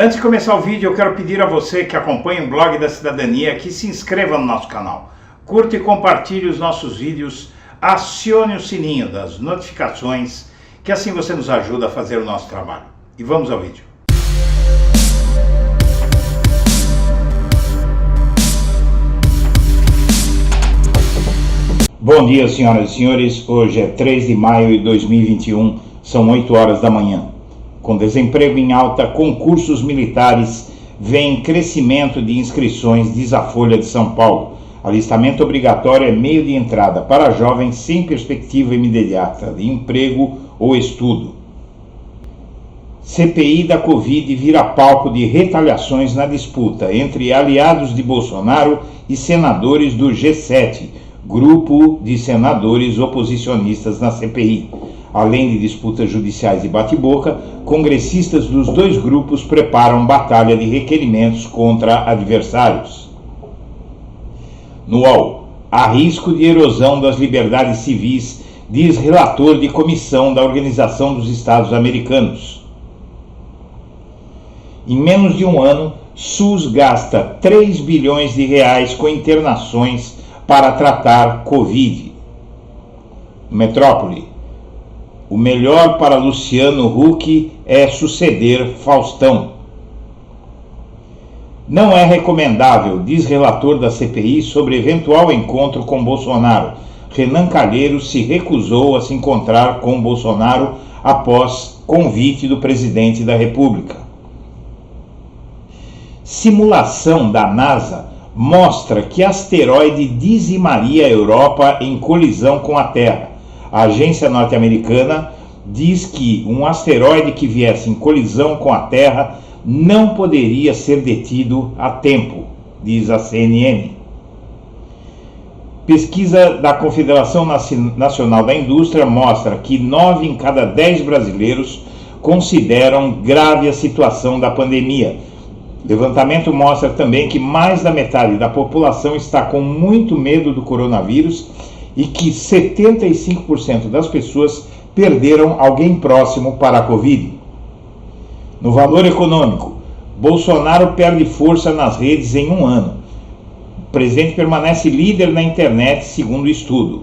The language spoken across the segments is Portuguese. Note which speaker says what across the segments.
Speaker 1: Antes de começar o vídeo, eu quero pedir a você que acompanha o Blog da Cidadania que se inscreva no nosso canal, curta e compartilhe os nossos vídeos, acione o sininho das notificações, que assim você nos ajuda a fazer o nosso trabalho. E vamos ao vídeo. Bom dia, senhoras e senhores. Hoje é 3 de maio de 2021, são 8 horas da manhã. Com desemprego em alta, concursos militares vem crescimento de inscrições, diz a Folha de São Paulo. Alistamento obrigatório é meio de entrada para jovens sem perspectiva imediata de emprego ou estudo. CPI da Covid vira palco de retaliações na disputa entre aliados de Bolsonaro e senadores do G7, grupo de senadores oposicionistas na CPI. Além de disputas judiciais e bate-boca, congressistas dos dois grupos preparam batalha de requerimentos contra adversários. No UOL, há risco de erosão das liberdades civis, diz relator de comissão da Organização dos Estados Americanos. Em menos de um ano, SUS gasta 3 bilhões de reais com internações para tratar Covid. Metrópole. O melhor para Luciano Huck é suceder Faustão. Não é recomendável, diz relator da CPI sobre eventual encontro com Bolsonaro. Renan Calheiros se recusou a se encontrar com Bolsonaro após convite do presidente da República. Simulação da NASA mostra que asteroide dizimaria a Europa em colisão com a Terra. A agência norte-americana diz que um asteroide que viesse em colisão com a Terra não poderia ser detido a tempo, diz a CNN. Pesquisa da Confederação Nacional da Indústria mostra que 9 em cada 10 brasileiros consideram grave a situação da pandemia. O levantamento mostra também que mais da metade da população está com muito medo do coronavírus e que 75% das pessoas perderam alguém próximo para a Covid. No valor econômico, Bolsonaro perde força nas redes em um ano. O presidente permanece líder na internet, segundo o estudo.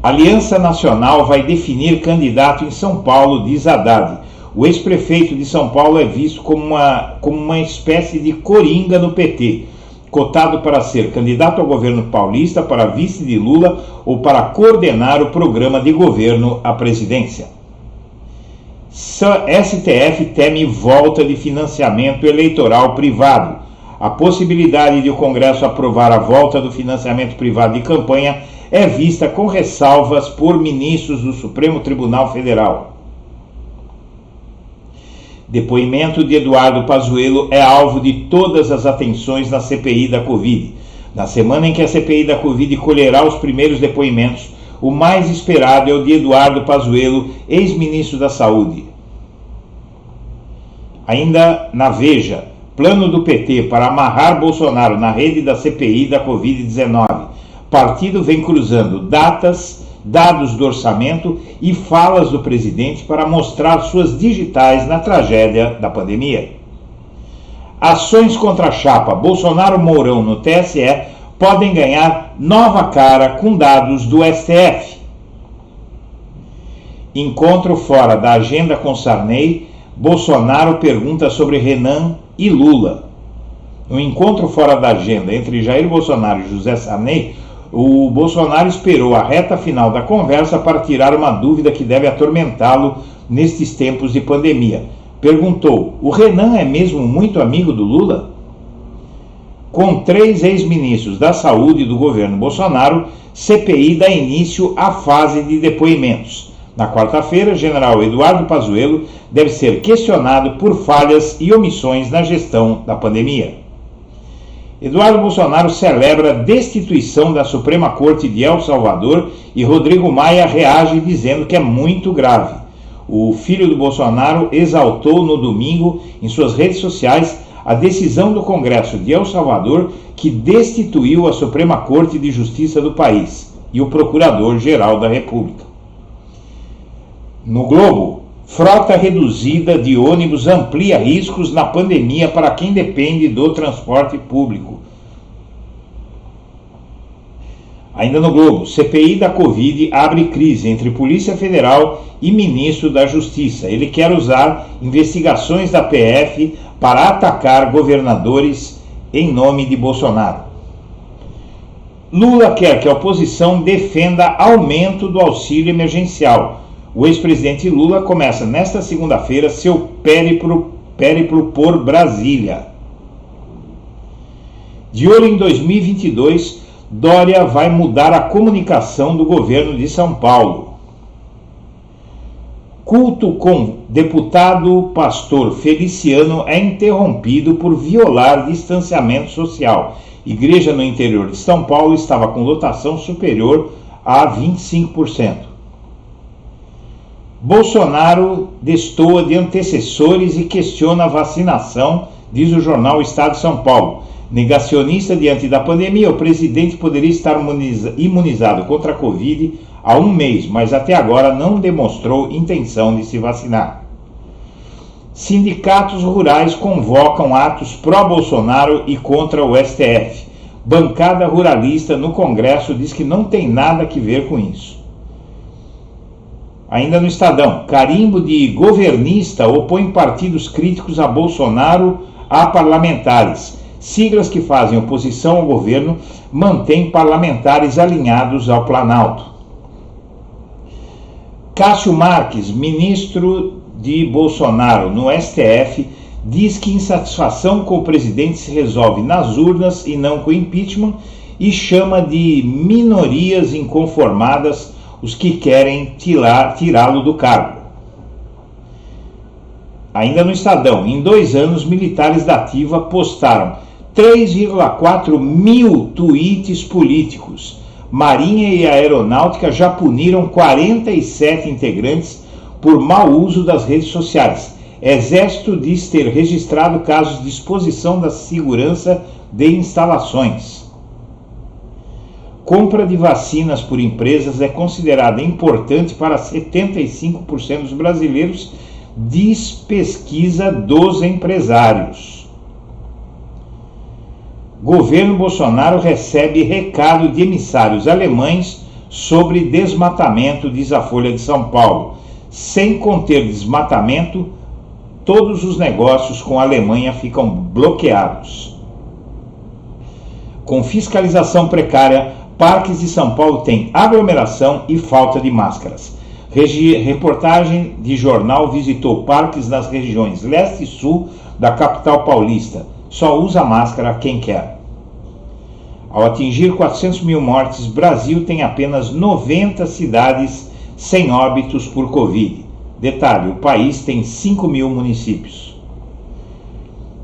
Speaker 1: Aliança Nacional vai definir candidato em São Paulo, diz Haddad. O ex-prefeito de São Paulo é visto como uma espécie de coringa no PT, cotado para ser candidato ao governo paulista, para vice de Lula ou para coordenar o programa de governo à presidência. STF teme volta de financiamento eleitoral privado. A possibilidade de o Congresso aprovar a volta do financiamento privado de campanha é vista com ressalvas por ministros do Supremo Tribunal Federal. Depoimento de Eduardo Pazuello é alvo de todas as atenções na CPI da Covid. Na semana em que a CPI da Covid colherá os primeiros depoimentos, o mais esperado é o de Eduardo Pazuello, ex-ministro da Saúde. Ainda na Veja, plano do PT para amarrar Bolsonaro na rede da CPI da Covid-19. Partido vem cruzando dados do orçamento e falas do presidente para mostrar suas digitais na tragédia da pandemia. Ações contra a chapa Bolsonaro-Mourão no TSE podem ganhar nova cara com dados do STF. Encontro fora da agenda com Sarney, Bolsonaro pergunta sobre Renan e Lula. No encontro fora da agenda entre Jair Bolsonaro e José Sarney, o Bolsonaro esperou a reta final da conversa para tirar uma dúvida que deve atormentá-lo nestes tempos de pandemia. Perguntou: o Renan é mesmo muito amigo do Lula? Com 3 ex-ministros da saúde do governo Bolsonaro, CPI dá início à fase de depoimentos. Na quarta-feira, general Eduardo Pazuello deve ser questionado por falhas e omissões na gestão da pandemia. Eduardo Bolsonaro celebra a destituição da Suprema Corte de El Salvador e Rodrigo Maia reage dizendo que é muito grave. O filho do Bolsonaro exaltou no domingo em suas redes sociais a decisão do Congresso de El Salvador que destituiu a Suprema Corte de Justiça do país e o Procurador-Geral da República. No Globo, Frota reduzida de ônibus amplia riscos na pandemia para quem depende do transporte público. Ainda no Globo, CPI da Covid abre crise entre Polícia Federal e ministro da Justiça. Ele quer usar investigações da PF para atacar governadores em nome de Bolsonaro. Lula quer que a oposição defenda aumento do auxílio emergencial. O ex-presidente Lula começa nesta segunda-feira seu périplo por Brasília. De olho em 2022, Dória vai mudar a comunicação do governo de São Paulo. Culto com deputado pastor Feliciano é interrompido por violar distanciamento social. Igreja no interior de São Paulo estava com lotação superior a 25%. Bolsonaro destoa de antecessores e questiona a vacinação, diz o jornal Estado de São Paulo. Negacionista diante da pandemia, o presidente poderia estar imunizado contra a Covid há um mês, mas até agora não demonstrou intenção de se vacinar. Sindicatos rurais convocam atos pró-Bolsonaro e contra o STF. Bancada ruralista no Congresso diz que não tem nada a ver com isso. Ainda no Estadão, carimbo de governista opõe partidos críticos a Bolsonaro a parlamentares. Siglas que fazem oposição ao governo mantêm parlamentares alinhados ao Planalto. Cássio Marques, ministro de Bolsonaro no STF, diz que insatisfação com o presidente se resolve nas urnas e não com impeachment e chama de minorias inconformadas os que querem tirá-lo do cargo. Ainda no Estadão, em 2 anos, militares da ativa postaram 3,4 mil tweets políticos. Marinha e Aeronáutica já puniram 47 integrantes por mau uso das redes sociais. Exército diz ter registrado casos de exposição da segurança de instalações. Compra de vacinas por empresas é considerada importante para 75% dos brasileiros, diz pesquisa dos empresários. Governo Bolsonaro recebe recado de emissários alemães sobre desmatamento, diz a Folha de São Paulo. Sem conter desmatamento, todos os negócios com a Alemanha ficam bloqueados. Com fiscalização precária, parques de São Paulo têm aglomeração e falta de máscaras. Reportagem de jornal visitou parques nas regiões leste e sul da capital paulista. Só usa máscara quem quer. Ao atingir 400 mil mortes, Brasil tem apenas 90 cidades sem óbitos por Covid. Detalhe, o país tem 5 mil municípios.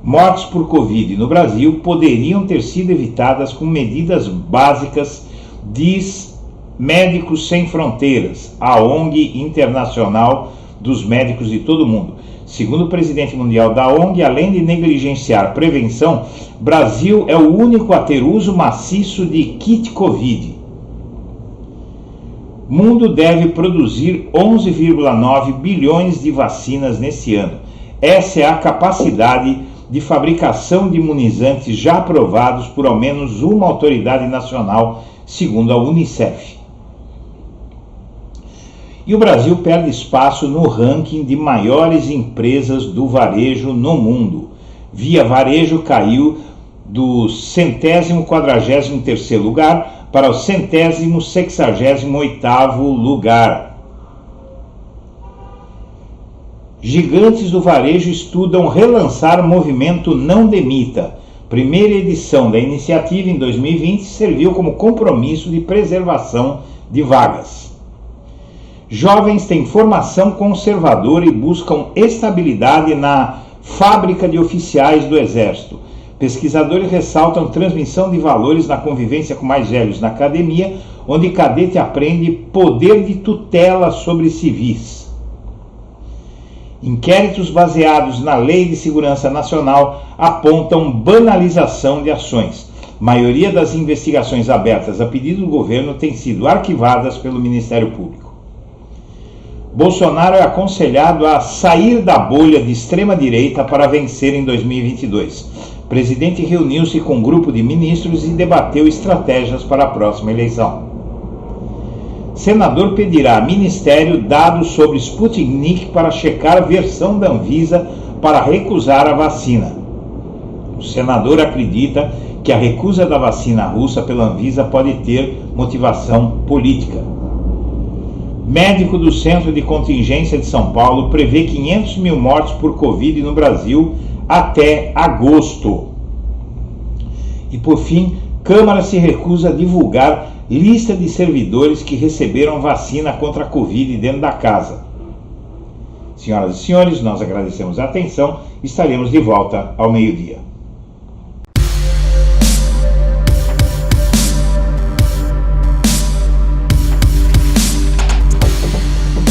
Speaker 1: Mortes por Covid no Brasil poderiam ter sido evitadas com medidas básicas, diz Médicos Sem Fronteiras, a ONG internacional dos médicos de todo o mundo. Segundo o presidente mundial da ONG, além de negligenciar prevenção, Brasil é o único a ter uso maciço de kit Covid. Mundo deve produzir 11,9 bilhões de vacinas nesse ano. Essa é a capacidade de fabricação de imunizantes já aprovados por ao menos uma autoridade nacional, segundo a Unicef. E o Brasil perde espaço no ranking de maiores empresas do varejo no mundo. Via Varejo caiu do 143º lugar para o 168º lugar. Gigantes do varejo estudam relançar o movimento Não Demita. Primeira edição da iniciativa em 2020 serviu como compromisso de preservação de vagas. Jovens têm formação conservadora e buscam estabilidade na fábrica de oficiais do Exército. Pesquisadores ressaltam transmissão de valores na convivência com mais velhos na academia, onde cadete aprende poder de tutela sobre civis. Inquéritos baseados na Lei de Segurança Nacional apontam banalização de ações. A maioria das investigações abertas a pedido do governo tem sido arquivadas pelo Ministério Público. Bolsonaro é aconselhado a sair da bolha de extrema-direita para vencer em 2022. O presidente reuniu-se com um grupo de ministros e debateu estratégias para a próxima eleição. Senador pedirá a Ministério dados sobre Sputnik para checar a versão da Anvisa para recusar a vacina. O senador acredita que a recusa da vacina russa pela Anvisa pode ter motivação política. Médico do Centro de Contingência de São Paulo prevê 500 mil mortes por Covid no Brasil até agosto. E por fim, Câmara se recusa a divulgar lista de servidores que receberam vacina contra a Covid dentro da casa. Senhoras e senhores, nós agradecemos a atenção e estaremos de volta ao meio-dia.